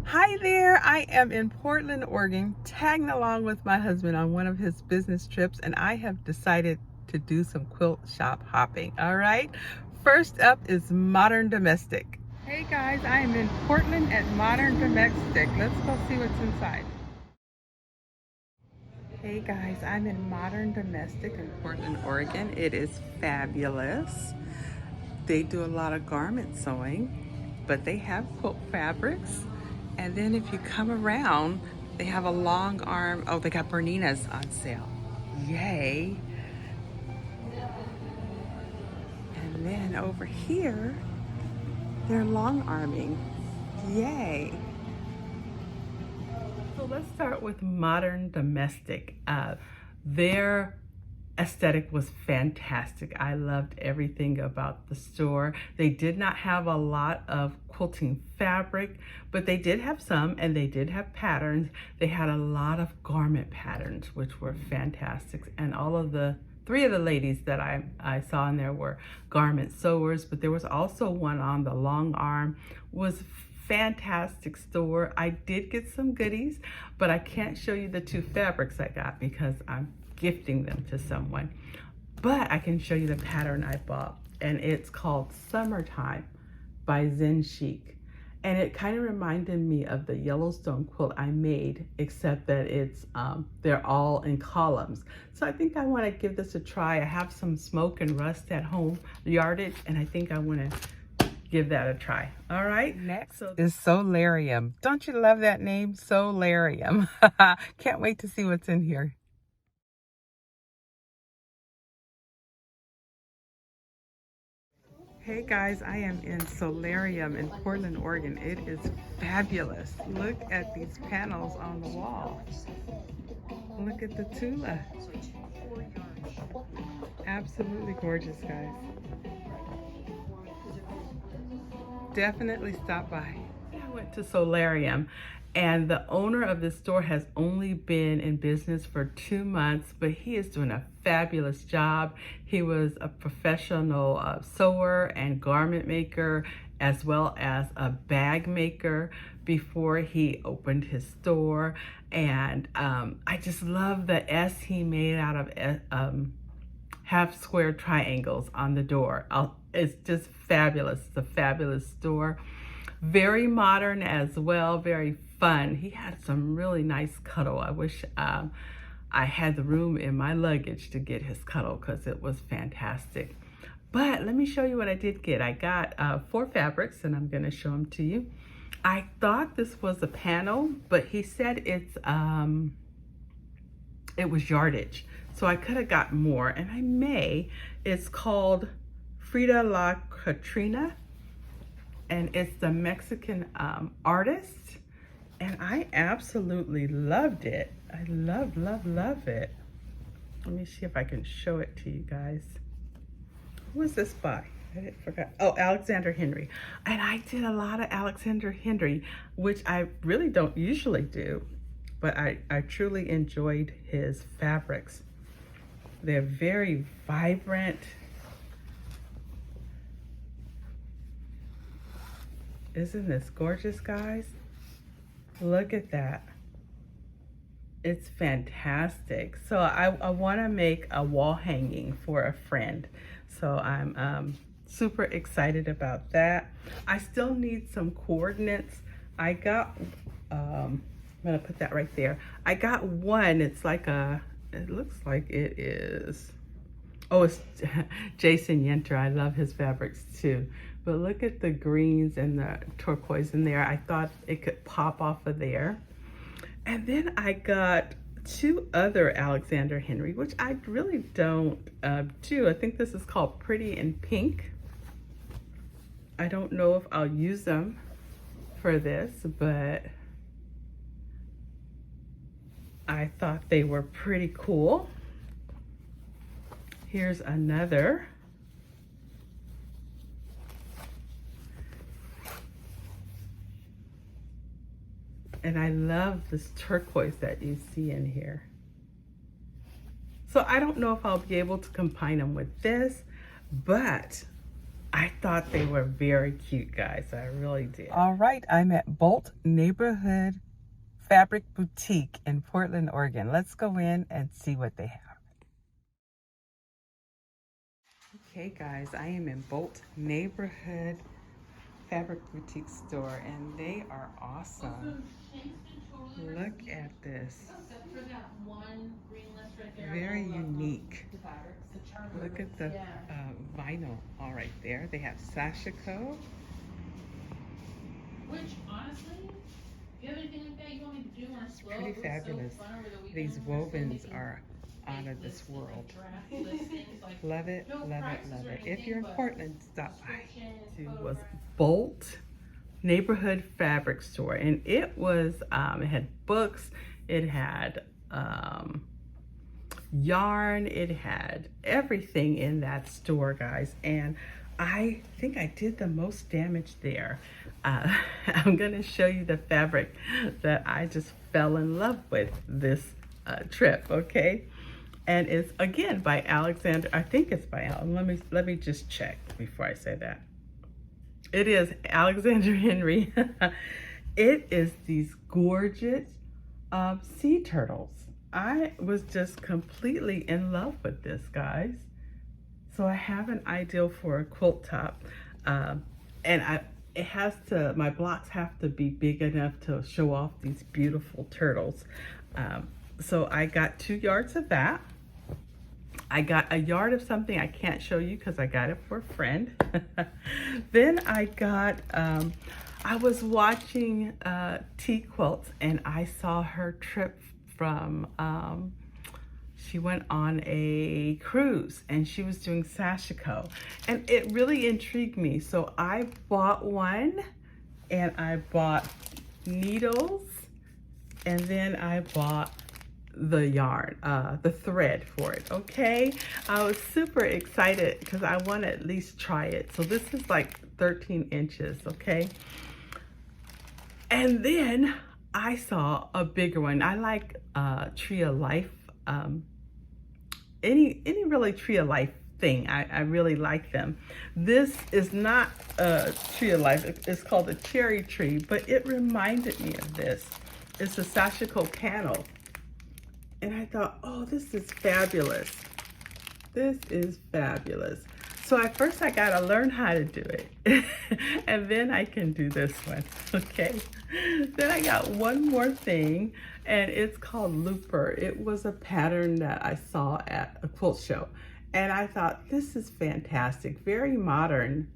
Hi there, I am in Portland, Oregon, tagging along with my husband on one of his business trips, and I have decided to do some quilt shop hopping. All right, first up is Modern Domestic. Hey guys, I am in Portland at Modern Domestic. Let's go see what's inside. Hey guys, I'm in Modern Domestic in Portland, Oregon. It is fabulous. They do a lot of garment sewing, but they have quilt fabrics. And then if you come around, they have a long arm. Oh, they got Berninas on sale. Yay. And then over here, they're long arming. Yay. So let's start with Modern Domestic. Their aesthetic was fantastic. I loved everything about the store. They did not have a lot of quilting fabric, but they did have some, and they did have patterns. They had a lot of garment patterns, which were fantastic. And all of the three of the ladies that I saw in there were garment sewers, but there was also one on the long arm. Was fantastic store. I did get some goodies, but I can't show you the two fabrics I got because I'm gifting them to someone. But I can show you the pattern I bought, and it's called Summertime by Zen Chic. And it kind of reminded me of the Yellowstone quilt I made, except that it's they're all in columns. So I think I want to give this a try. I have some smoke and rust at home, yardage, and I think I want to give that a try. All right, next is Solarium. Don't you love that name, Solarium? Can't wait to see what's in here. Hey guys, I am in Solarium in Portland, Oregon. It is fabulous. Look at these panels on the wall. Look at the Tula. Absolutely gorgeous, guys. Definitely stop by. I went to Solarium, and the owner of this store has only been in business for 2 months, but he is doing a fabulous job. He was a professional sewer and garment maker, as well as a bag maker before he opened his store. And I just love the S he made out of half square triangles on the door. It's just fabulous. It's a fabulous store. Very modern as well, very fun. He had some really nice cuddle. I wish I had the room in my luggage to get his cuddle because it was fantastic. But let me show you what I did get. I got 4 fabrics, and I'm gonna show them to you. I thought this was a panel, but he said it was yardage. So I could have got more, and I may. It's called Frida La Catrina, and it's the Mexican artist, and I absolutely loved it. I love it. Let me see if I can show it to you guys. Who is this by? I forgot. Oh, Alexander Henry. And I did a lot of Alexander Henry, which I really don't usually do, but I truly enjoyed his fabrics. They're very vibrant. Isn't this gorgeous, guys? Look at that. It's fantastic. So I want to make a wall hanging for a friend. So I'm super excited about that. I still need some coordinates. I got, I'm gonna put that right there. I got one, it's like it looks like it is, oh, it's Jason Yenter. I love his fabrics too. But look at the greens and the turquoise in there. I thought it could pop off of there. And then I got 2 other Alexander Henry, which I really don't do. I think this is called Pretty in Pink. I don't know if I'll use them for this, but I thought they were pretty cool. Here's another. And I love this turquoise that you see in here. So I don't know if I'll be able to combine them with this, but I thought they were very cute, guys. I really did. All right, I'm at Bolt Neighborhood Fabric Boutique in Portland, Oregon. Let's go in and see what they have. Okay, guys, I am in Bolt Neighborhood Fabric Boutique store, and they are awesome. Look at this. Very unique. Look at the vinyl all right there. They have Sashiko. Which, honestly, if you have anything like that you want me to do, It's pretty fabulous. These wovens are out of this world. Love it, love it, love it. If you're in Portland, stop by. It was Bolt Neighborhood Fabric Store, and it was it had books, it had yarn, it had everything in that store, guys, and I think I did the most damage there. I'm gonna show you the fabric that I just fell in love with this trip, okay? And it's again by Alexander. I think it's by let me just check before I say that. It is Alexander Henry. It is these gorgeous sea turtles. I was just completely in love with this, guys. So I have an ideal for a quilt top, and it has to, my blocks have to be big enough to show off these beautiful turtles. So I got 2 yards of that. I got a yard of something I can't show you because I got it for a friend. Then I got, I was watching T Quilts, and I saw her trip from, she went on a cruise and she was doing Sashiko, and it really intrigued me. So I bought one, and I bought needles, and then I bought the yarn, the thread for it, okay? I was super excited because I want to at least try it. So this is like 13 inches, okay? And then I saw a bigger one. I like Tree of Life, any really Tree of Life thing. I really like them. This is not a Tree of Life. It's called a cherry tree, but it reminded me of this. It's a Sashiko panel. And I thought, oh, this is fabulous. This is fabulous. So at first I gotta learn how to do it. And then I can do this one, okay? Then I got one more thing, and it's called Looper. It was a pattern that I saw at a quilt show. And I thought, this is fantastic, very modern,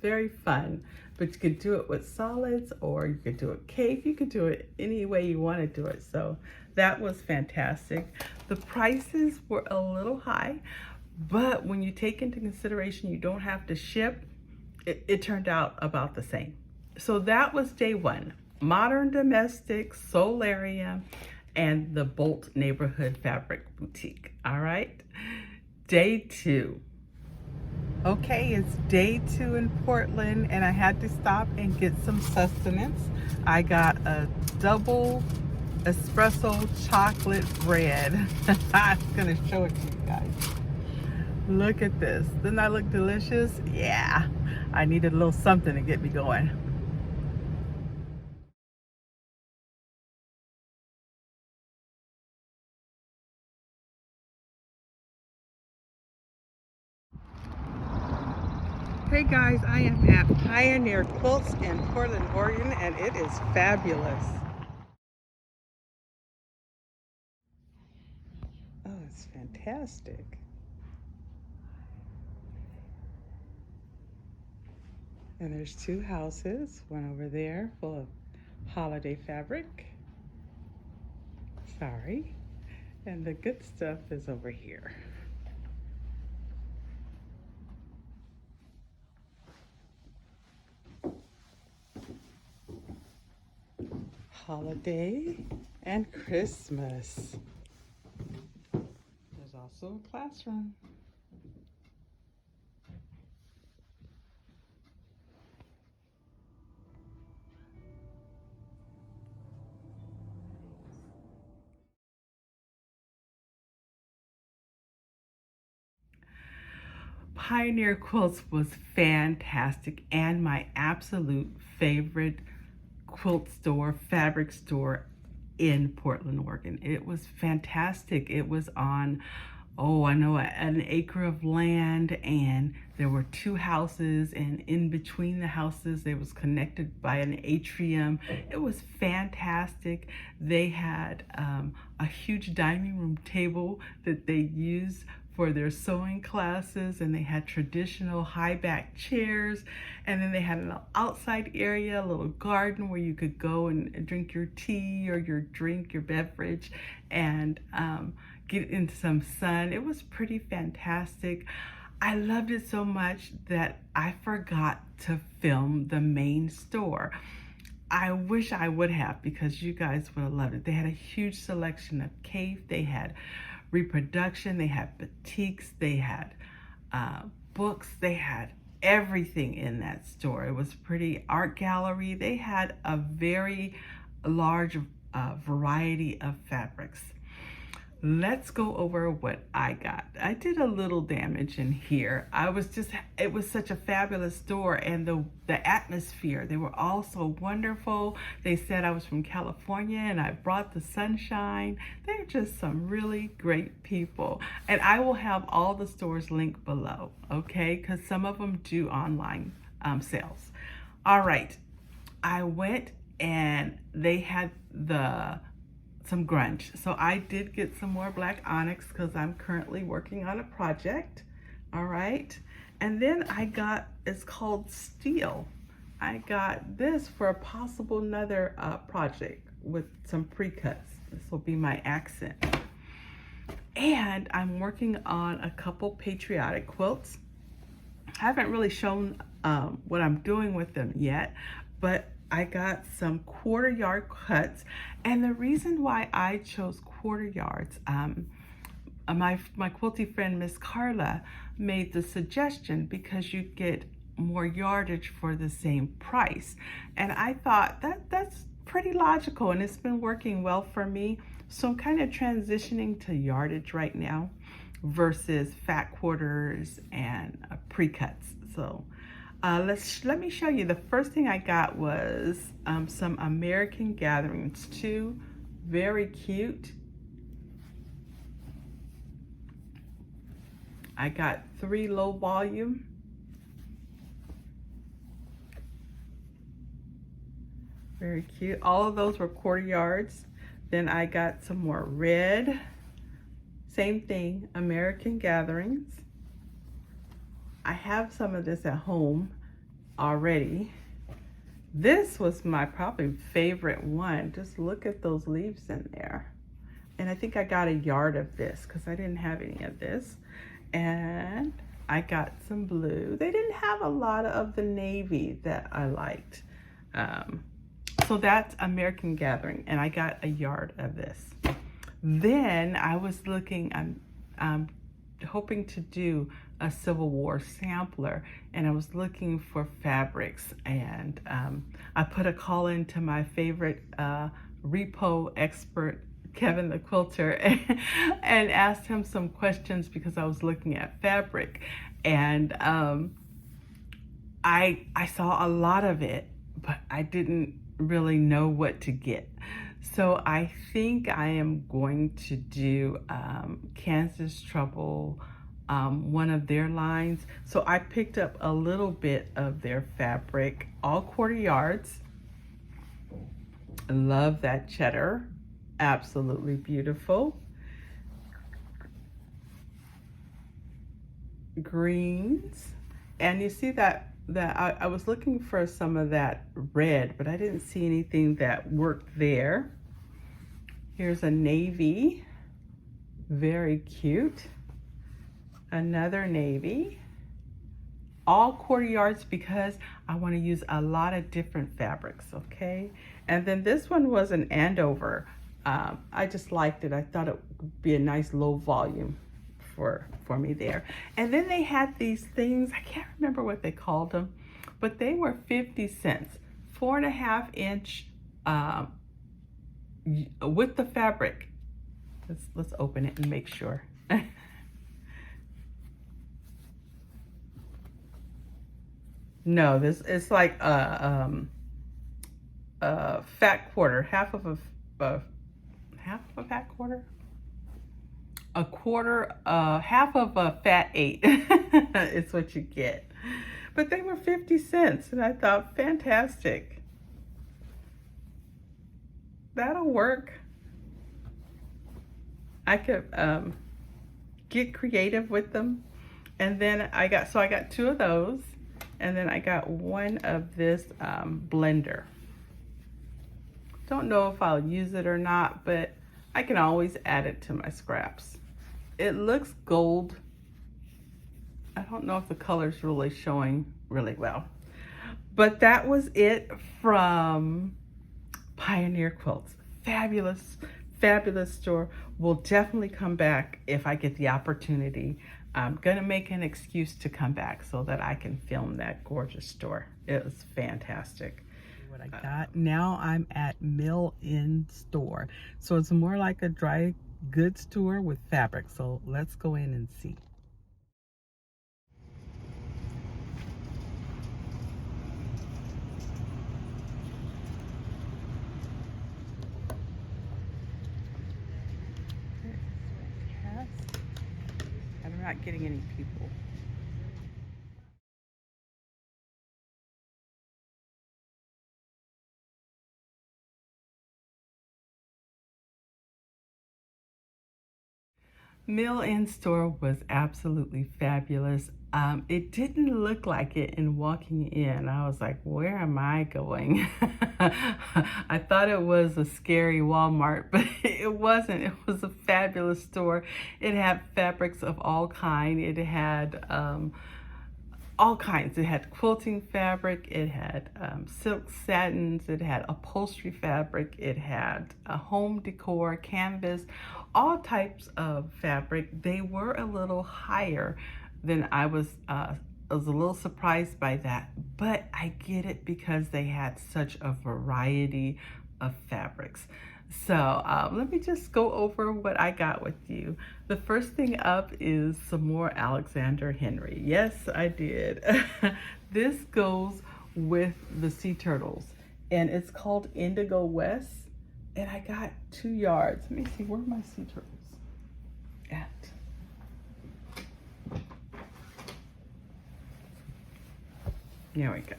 very fun. But you could do it with solids, or you could do it cake. You could do it any way you want to do it. So that was fantastic. The prices were a little high, but when you take into consideration you don't have to ship, it turned out about the same. So that was day 1. Modern Domestic, Solarium, and the Bolt Neighborhood Fabric Boutique. All right. Day 2. Okay, it's day 2 in Portland, and I had to stop and get some sustenance. I got a double espresso chocolate bread. I'm gonna show it to you guys. Look at this. Doesn't that look delicious? Yeah, I needed a little something to get me going. Hey guys, I am at Pioneer Quilts in Portland, Oregon, and it is fabulous. Oh, it's fantastic. And there's 2 houses, one over there full of holiday fabric. Sorry. And the good stuff is over here. Holiday and Christmas. There's also a classroom. Pioneer Quilts was fantastic and my absolute favorite quilt store, fabric store in Portland, Oregon. It was fantastic. It was on, oh, I know, an acre of land, and there were 2 houses, and in between the houses, they was connected by an atrium. It was fantastic. They had a huge dining room table that they used for their sewing classes, and they had traditional high back chairs, and then they had an outside area, a little garden where you could go and drink your tea or your drink, your beverage, and get into some sun. It was pretty fantastic. I loved it so much that I forgot to film the main store. I wish I would have, because you guys would have loved it. They had a huge selection of cave, they had reproduction, they had batiks, they had books, they had everything in that store. It was pretty art gallery. They had a very large variety of fabrics. Let's go over what I got. I did a little damage in here. It was such a fabulous store, and the atmosphere, they were all so wonderful. They said I was from California and I brought the sunshine. They're just some really great people. And I will have all the stores linked below, okay? Because some of them do online sales. All right, I went and they had some grunge. So I did get some more black onyx because I'm currently working on a project. All right. And then I got, it's called steel. I got this for a possible another project with some pre-cuts. This will be my accent. And I'm working on a couple patriotic quilts. I haven't really shown what I'm doing with them yet, but I got some 1/4 yard cuts, and the reason why I chose 1/4 yards, my quilty friend Miss Carla made the suggestion because you get more yardage for the same price, and I thought that's pretty logical, and it's been working well for me. So I'm kind of transitioning to yardage right now versus fat quarters and pre-cuts. So let me show you. The first thing I got was some American Gatherings, 2 very cute. I got 3 low volume. Very cute. All of those were 1/4 yards. Then I got some more red. Same thing, American Gatherings. I have some of this at home already. This was my probably favorite one. Just look at those leaves in there. And I think I got a yard of this because I didn't have any of this. And I got some blue. They didn't have a lot of the navy that I liked. So that's American Gathering, and I got a yard of this. Then I was looking, I'm hoping to do a Civil War sampler, and I was looking for fabrics, and I put a call into my favorite repo expert, Kevin the Quilter, and asked him some questions because I was looking at fabric, and I saw a lot of it, but I didn't really know what to get. So I think I am going to do Kansas Trouble, one of their lines. So I picked up a little bit of their fabric, all 1/4 yards. I love that cheddar, absolutely beautiful. Greens, and you see that I was looking for some of that red, but I didn't see anything that worked there. Here's a navy, very cute. Another navy, all 1/4 yards because I want to use a lot of different fabrics, okay? And then this one was an Andover. I just liked it. I thought it would be a nice low volume for me there. And then they had these things, I can't remember what they called them, but they were 50 cents, 4.5 inch with the fabric. Let's open it and make sure. No, this it's like a fat quarter, half of a fat quarter, a quarter, half of a fat eight. It's what you get. But they were 50 cents, and I thought, fantastic. That'll work. I could get creative with them. And then I got two of those, and then I got one of this blender. Don't know if I'll use it or not, but I can always add it to my scraps. It looks gold. I don't know if the color's really showing really well. But that was it from Pioneer Quilts. Fabulous, fabulous store. Will definitely come back if I get the opportunity. I'm gonna make an excuse to come back so that I can film that gorgeous store. It was fantastic. What I got. Now I'm at Mill In Store. So it's more like a dry goods store with fabric. So let's go in and see. I'm not getting any people. Mill In Store was absolutely fabulous. It didn't look like it in walking in. I was like, where am I going? I thought it was a scary Walmart, but it wasn't. It was a fabulous store. It had fabrics of all kinds. It had all kinds. It had quilting fabric, it had silk satins, it had upholstery fabric, it had a home decor, canvas, all types of fabric. They were a little higher than I was a little surprised by that, but I get it because they had such a variety of fabrics. So let me just go over what I got with you. The first thing up is some more Alexander Henry. Yes, I did. This goes with the sea turtles, and it's called Indigo West, and I got 2 yards. Let me see, where are my sea turtles at? There we go.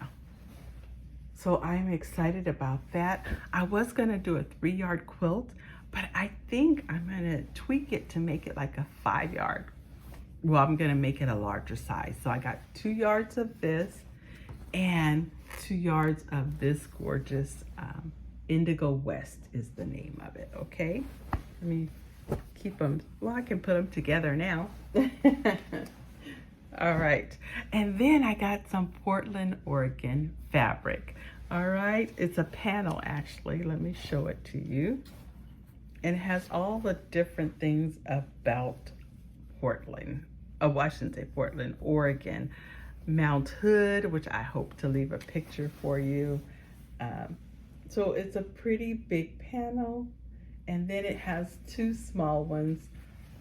So I'm excited about that. I was gonna do a 3-yard quilt, but I think I'm gonna tweak it to make it like a 5-yard. Well, I'm gonna make it a larger size. So I got 2 yards of this and 2 yards of this gorgeous Indigo West is the name of it, okay? Let me keep them, well, I can put them together now. All right, and then I got some Portland, Oregon fabric. All right, it's a panel actually. Let me show it to you. And it has all the different things about Portland. Oh, I shouldn't say Portland, Oregon. Mount Hood, which I hope to leave a picture for you. So it's a pretty big panel, and then it has 2 small ones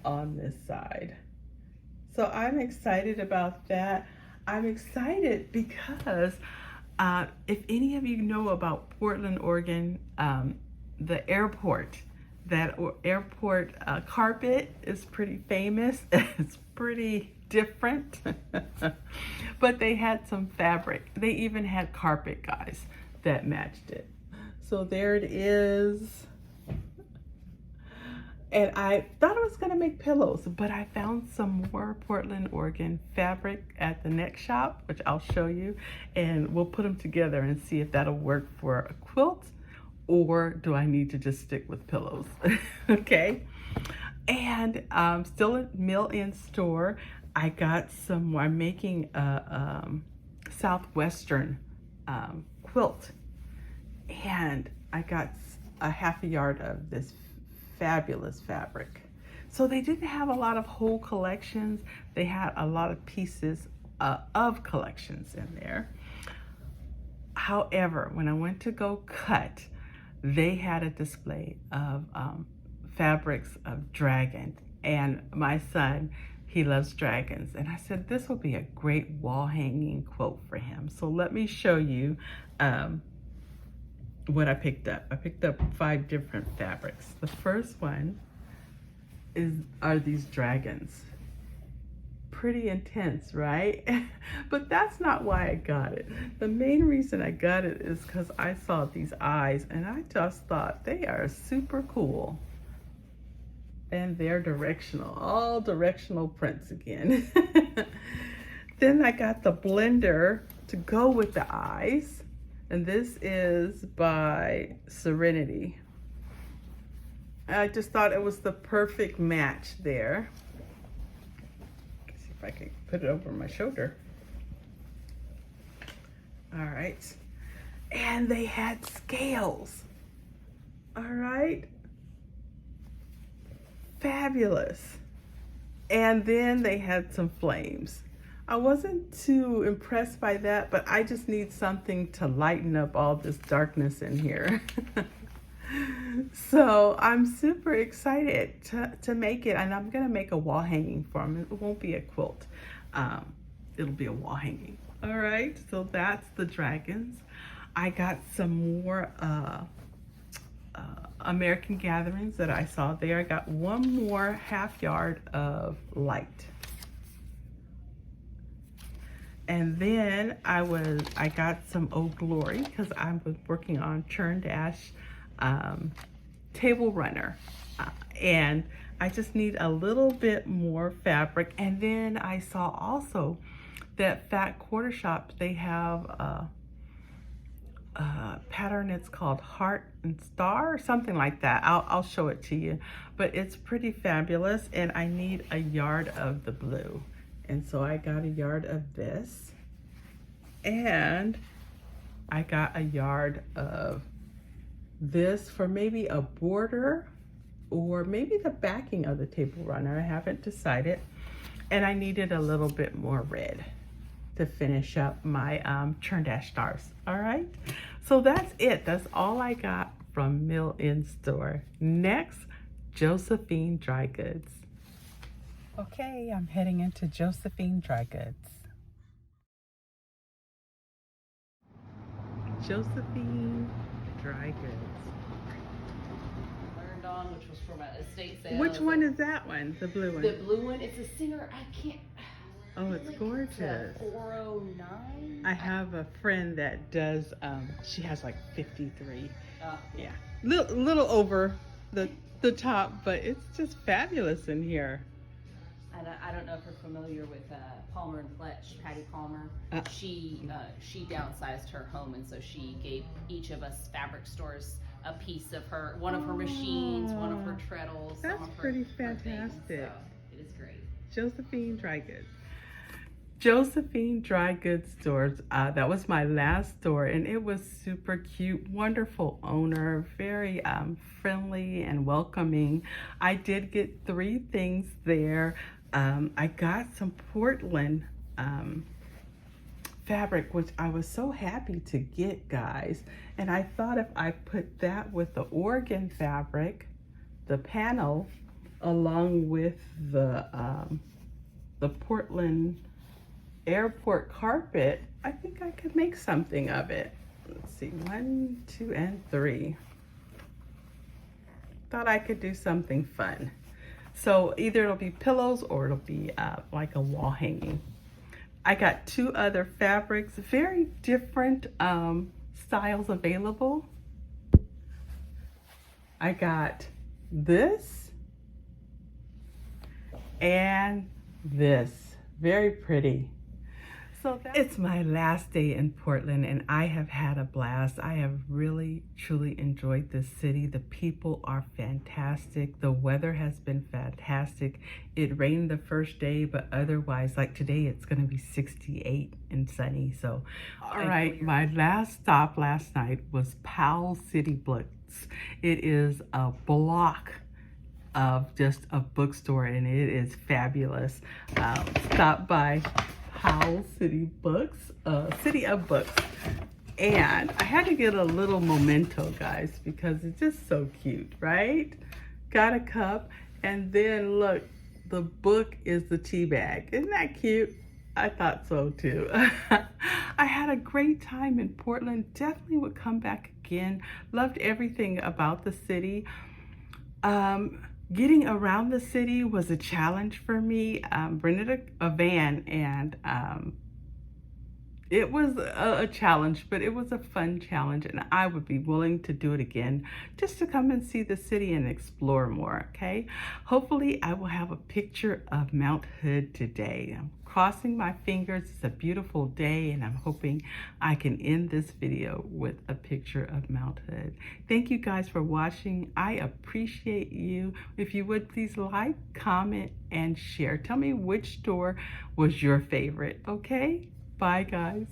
on this side. So I'm excited about that. I'm excited because if any of you know about Portland, Oregon, the airport, that airport carpet is pretty famous. It's pretty different, but they had some fabric. They even had carpet, guys, that matched it. So there it is. And I thought I was gonna make pillows, but I found some more Portland, Oregon fabric at the neck shop, which I'll show you, and we'll put them together and see if that'll work for a quilt, or do I need to just stick with pillows? Okay. And still at Mill In Store, I got some, I'm making a Southwestern quilt, and I got a 1/2 yard of this fabulous fabric. So they didn't have a lot of whole collections. They had a lot of pieces of collections in there. However, when I went to go cut, they had a display of fabrics of dragon, and my son He loves dragons. And I said, this will be a great wall hanging quilt for him. So let me show you what I picked up. I picked up 5 different fabrics. The first one are these dragons. Pretty intense, right? But that's not why I got it. The main reason I got it is because I saw these eyes and I just thought they are super cool. And they're directional, all directional prints again. Then I got the blender to go with the eyes. And this is by Serenity. I just thought it was the perfect match there. Let's see if I can put it over my shoulder. All right. And they had scales. All right. Fabulous. And then they had some flames. I wasn't too impressed by that, but I just need something to lighten up all this darkness in here. So I'm super excited to make it, and I'm gonna make a wall hanging for him. It won't be a quilt. It'll be a wall hanging. All right, so that's the dragons. I got some more American Gatherings that I saw there. I got one more half yard of light. And then I got some Old Glory because I was working on Churn Dash table runner. And I just need a little bit more fabric. And then I saw also that Fat Quarter Shop, they have a pattern. It's called Heart and Star or something like that. I'll show it to you, but it's pretty fabulous. And I need a yard of the blue, and so I got a yard of this, and I got a yard of this for maybe a border or maybe the backing of the table runner. I haven't decided. And I needed a little bit more red to finish up my Churn Dash stars. All right, so that's it. That's all I got from Mill Inn Store. Next, Josephine Dry Goods. Okay, I'm heading into Josephine Dry Goods. Josephine Dry Goods. Learned on, which was from an estate sale. Which one is that one? The blue one? The blue one. It's a singer. I can't. Oh, it's gorgeous. 409. I have a friend that does, she has like 53. Yeah. Little over the top, but it's just fabulous in here. I don't know if you're familiar with Palmer and Fletch, Patty Palmer. She downsized her home, and so she gave each of us fabric stores a piece of one of her machines, one of her treadles. That's some of her, pretty her fantastic. things, so it is great. Josephine Dry Goods. Josephine Dry Goods stores. That was my last store, and it was super cute. Wonderful owner, very friendly and welcoming. I did get 3 things there. I got some Portland fabric, which I was so happy to get, guys. And I thought if I put that with the Oregon fabric, the panel, along with the Portland airport carpet, I think I could make something of it. Let's see, 1, 2, and 3. Thought I could do something fun. So either it'll be pillows or it'll be like a wall hanging. I got 2 other fabrics, very different styles available. I got this and this, very pretty. So it's my last day in Portland, and I have had a blast. I have really, truly enjoyed this city. The people are fantastic. The weather has been fantastic. It rained the first day, but otherwise, like today, it's going to be 68 and sunny. So, all right, my last stop last night was Powell City Books. It is a block of just a bookstore, and it is fabulous. Stop by Powell City Books, City of Books, and I had to get a little memento, guys, because it's just so cute, right? Got a cup, and then look, the book is the tea bag. Isn't that cute? I thought so too. I had a great time in Portland. Definitely would come back again. Loved everything about the city. Getting around the city was a challenge for me. Rented a van, and it was a challenge, but it was a fun challenge, and I would be willing to do it again just to come and see the city and explore more, okay? Hopefully I will have a picture of Mount Hood today. I'm crossing my fingers. It's a beautiful day, and I'm hoping I can end this video with a picture of Mount Hood. Thank you guys for watching. I appreciate you. If you would, please like, comment, and share. Tell me which store was your favorite, okay? Bye, guys.